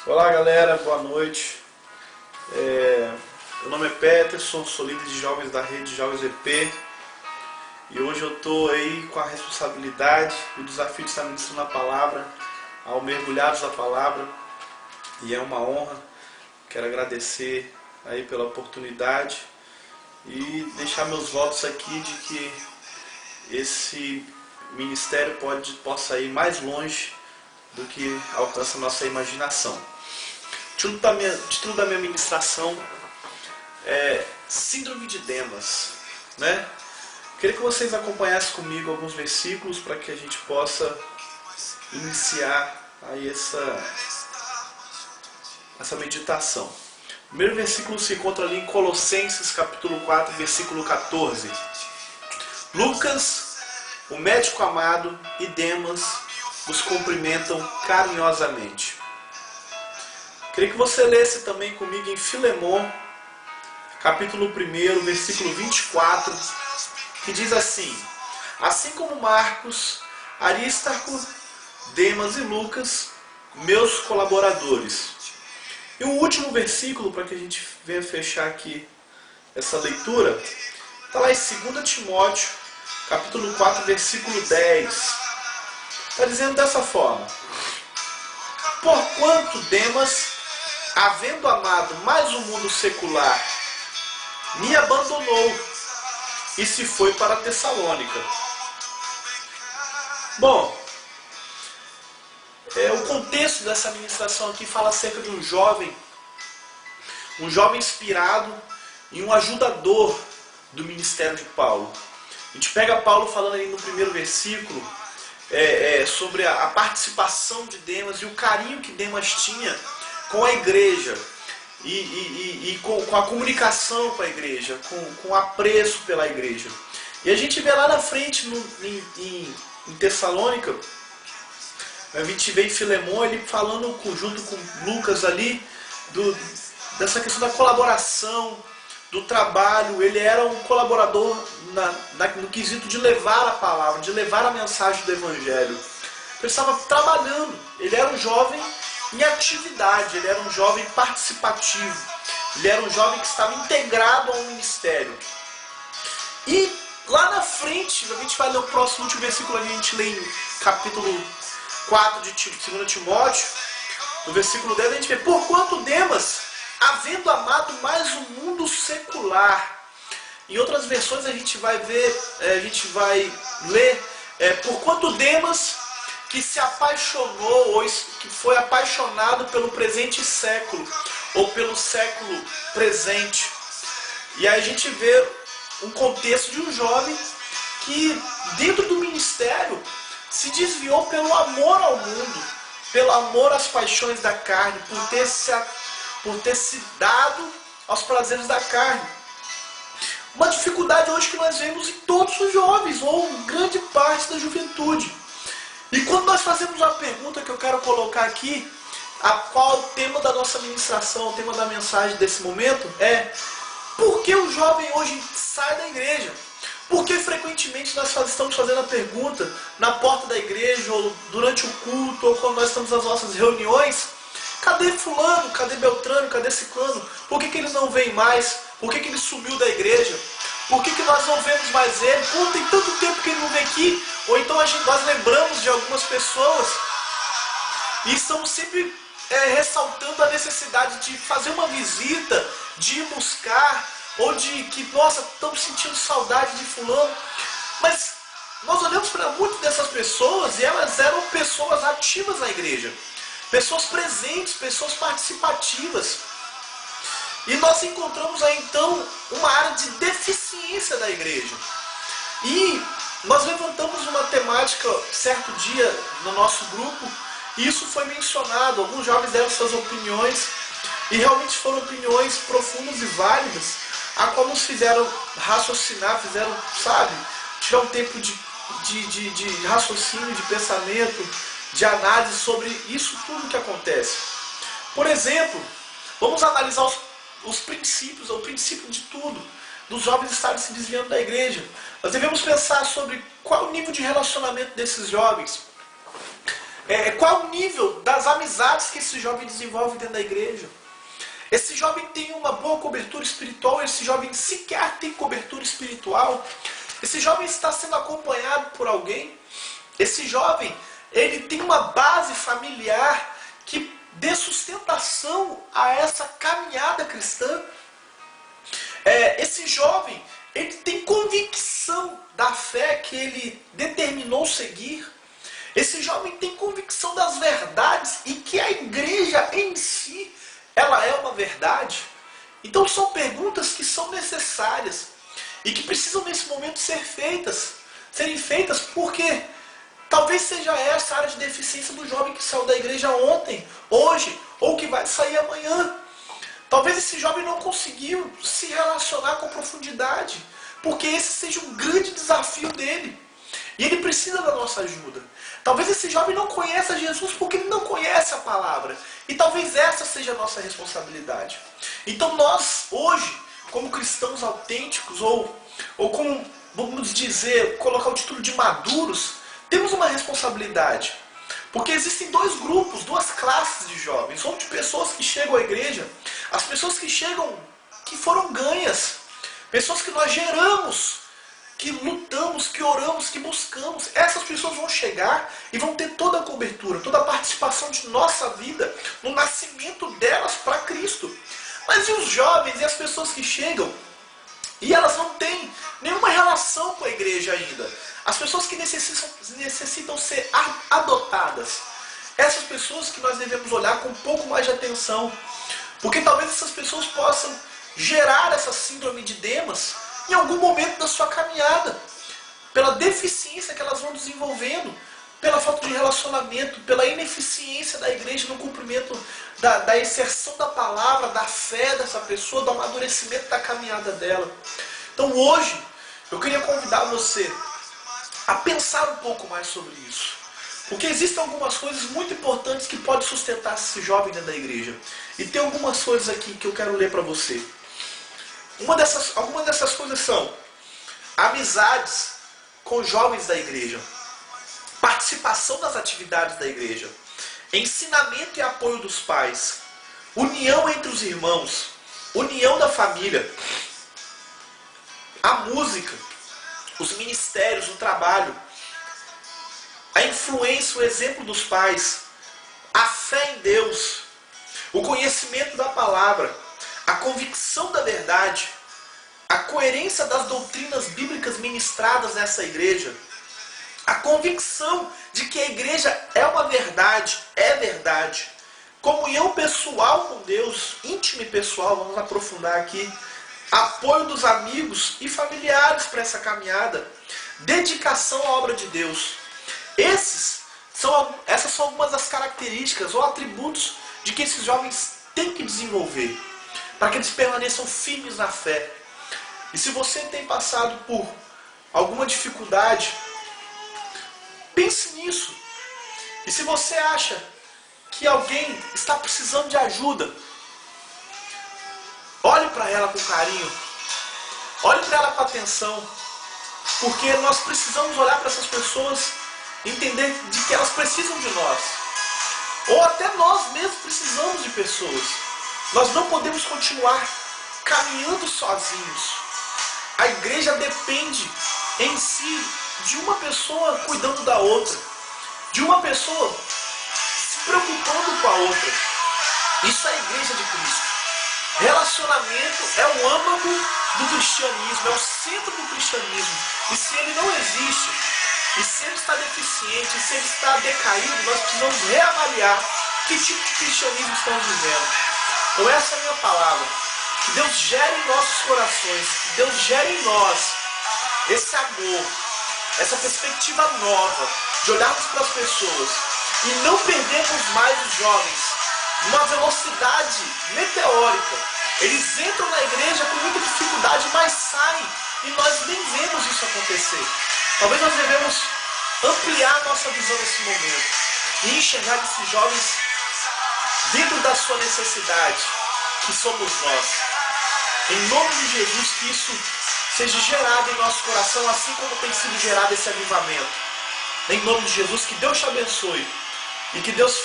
Olá galera, boa noite. Meu nome é Peterson, sou líder de jovens da rede Jovens EP e hoje eu estou aí com a responsabilidade e o desafio de estar ministrando a palavra ao mergulhados da palavra e é uma honra. Quero agradecer aí pela oportunidade e deixar meus votos aqui de que esse ministério possa ir mais longe do que alcança a nossa imaginação. O título da minha ministração é Síndrome de Demas, né? Queria que vocês acompanhassem comigo alguns versículos para que a gente possa iniciar aí essa meditação. O primeiro versículo se encontra ali em Colossenses capítulo 4, versículo 14. Lucas, o médico amado, e Demas os cumprimentam carinhosamente. Queria que você lesse também comigo em Filemon, capítulo 1, versículo 24, que diz assim: assim como Marcos, Aristarco, Demas e Lucas, meus colaboradores. E o último versículo, para que a gente venha fechar aqui essa leitura, está lá em 2 Timóteo, capítulo 4, versículo 10. Está dizendo dessa forma: porquanto Demas, havendo amado mais o mundo secular, me abandonou e se foi para Tessalônica. Bom, o contexto dessa ministração aqui fala acerca de um jovem inspirado e um ajudador do ministério de Paulo. A gente pega Paulo falando ali no primeiro versículo sobre a participação de Demas e o carinho que Demas tinha com a igreja e com a comunicação com a igreja, com apreço pela igreja. E a gente vê lá na frente em Tessalônica, a gente vê em Filemon ele falando junto com Lucas ali dessa questão da colaboração, do trabalho. Ele era um colaborador no quesito de levar a palavra, de levar a mensagem do Evangelho. Ele estava trabalhando, ele era um jovem em atividade, ele era um jovem participativo, ele era um jovem que estava integrado ao ministério. E lá na frente, a gente vai ler o próximo último versículo, a gente lê em capítulo 4 de 2 Timóteo, no versículo 10, a gente vê: porquanto Demas, havendo amado mais o mundo secular. Em outras versões a gente vai ler porquanto Demas, que se apaixonou, ou que foi apaixonado pelo presente século, ou pelo século presente. E aí a gente vê um contexto de um jovem que, dentro do ministério, se desviou pelo amor ao mundo, pelo amor às paixões da carne, por ter se dado aos prazeres da carne. Uma dificuldade hoje que nós vemos em todos os jovens, ou grande parte da juventude. E quando nós fazemos uma pergunta que eu quero colocar aqui, qual é o tema da nossa ministração, o tema da mensagem desse momento, é: por que o jovem hoje sai da igreja? Por que frequentemente nós estamos fazendo a pergunta na porta da igreja, ou durante o culto, ou quando nós estamos nas nossas reuniões: cadê fulano, cadê Beltrano, cadê ciclano? Por que ele não vem mais? Por que ele sumiu da igreja? Por que nós não vemos mais ele? Pô, tem tanto tempo que ele não vem aqui. Ou então nós lembramos de algumas pessoas e estamos sempre ressaltando a necessidade de fazer uma visita, de ir buscar, ou de que, nossa, estamos sentindo saudade de fulano. Mas nós olhamos para muitas dessas pessoas e elas eram pessoas ativas na igreja, pessoas presentes, pessoas participativas. E nós encontramos aí então uma área de deficiência da igreja. E nós levantamos uma temática certo dia no nosso grupo, e isso foi mencionado. Alguns jovens deram suas opiniões, e realmente foram opiniões profundas e válidas, a qual nos fizeram raciocinar, tirar um tempo de raciocínio, de pensamento, de análise sobre isso tudo que acontece. Por exemplo, vamos analisar os princípios, o princípio de tudo, dos jovens estarem se desviando da igreja. Nós devemos pensar sobre qual é o nível de relacionamento desses jovens. Qual é o nível das amizades que esse jovem desenvolve dentro da igreja? Esse jovem tem uma boa cobertura espiritual, esse jovem sequer tem cobertura espiritual. Esse jovem está sendo acompanhado por alguém. Esse jovem, ele tem uma base familiar que dê sustentação a essa caminhada cristã. Esse jovem, ele tem convicção da fé que ele determinou seguir. Esse jovem tem convicção das verdades e que a igreja em si, ela é uma verdade. Então são perguntas que são necessárias e que precisam nesse momento serem feitas porque talvez seja essa a área de deficiência do jovem que saiu da igreja ontem, hoje ou que vai sair amanhã. Talvez esse jovem não conseguiu se relacionar com profundidade, porque esse seja um grande desafio dele. E ele precisa da nossa ajuda. Talvez esse jovem não conheça Jesus porque ele não conhece a palavra. E talvez essa seja a nossa responsabilidade. Então nós, hoje, como cristãos autênticos, ou como, vamos dizer, colocar o título de maduros, temos uma responsabilidade. Porque existem dois grupos, duas classes de jovens. Ou de pessoas que chegam à igreja, as pessoas que chegam, que foram ganhas. Pessoas que nós geramos, que lutamos, que oramos, que buscamos. Essas pessoas vão chegar e vão ter toda a cobertura, toda a participação de nossa vida no nascimento delas para Cristo. Mas e os jovens e as pessoas que chegam e elas não têm nenhuma relação com a igreja ainda? As pessoas que necessitam ser adotadas. Essas pessoas que nós devemos olhar com um pouco mais de atenção. Porque talvez essas pessoas possam gerar essa síndrome de Demas em algum momento da sua caminhada, pela deficiência que elas vão desenvolvendo, pela falta de relacionamento, pela ineficiência da igreja no cumprimento da inserção da palavra, da fé dessa pessoa, do amadurecimento da caminhada dela. Então hoje, eu queria convidar você a pensar um pouco mais sobre isso. Porque existem algumas coisas muito importantes que podem sustentar esse jovem dentro da igreja. E tem algumas coisas aqui que eu quero ler para você. Algumas dessas coisas são amizades com jovens da igreja, participação nas atividades da igreja, ensinamento e apoio dos pais, união entre os irmãos, união da família, a música, os ministérios, o trabalho, a influência, o exemplo dos pais, a fé em Deus, o conhecimento da palavra, a convicção da verdade, a coerência das doutrinas bíblicas ministradas nessa igreja, a convicção de que a igreja é uma verdade, comunhão pessoal com Deus, íntima e pessoal, vamos aprofundar aqui, apoio dos amigos e familiares para essa caminhada, dedicação à obra de Deus. Essas são algumas das características ou atributos de que esses jovens têm que desenvolver, para que eles permaneçam firmes na fé. E se você tem passado por alguma dificuldade, pense nisso. E se você acha que alguém está precisando de ajuda, olhe para ela com carinho, olhe para ela com atenção, porque nós precisamos olhar para essas pessoas e entender de que elas precisam de nós. Ou até nós mesmos precisamos de pessoas. Nós não podemos continuar caminhando sozinhos. A igreja depende em si de uma pessoa cuidando da outra, de uma pessoa se preocupando com a outra. Isso é a igreja de Cristo. Relacionamento é o âmago do cristianismo, é o centro do cristianismo. E se ele não existe, e se ele está deficiente, e se ele está decaído, nós precisamos reavaliar que tipo de cristianismo estamos vivendo. Então essa é a minha palavra. Que Deus gere em nossos corações, que Deus gere em nós esse amor, essa perspectiva nova de olharmos para as pessoas e não perdermos mais os jovens numa velocidade meteórica. Eles entram na igreja com muita dificuldade, mas saem e nós nem vemos isso acontecer. Talvez nós devemos ampliar a nossa visão nesse momento e enxergar esses jovens dentro da sua necessidade, que somos nós. Em nome de Jesus, que isso seja gerado em nosso coração, assim como tem sido gerado esse avivamento. Em nome de Jesus, que Deus te abençoe E que Deus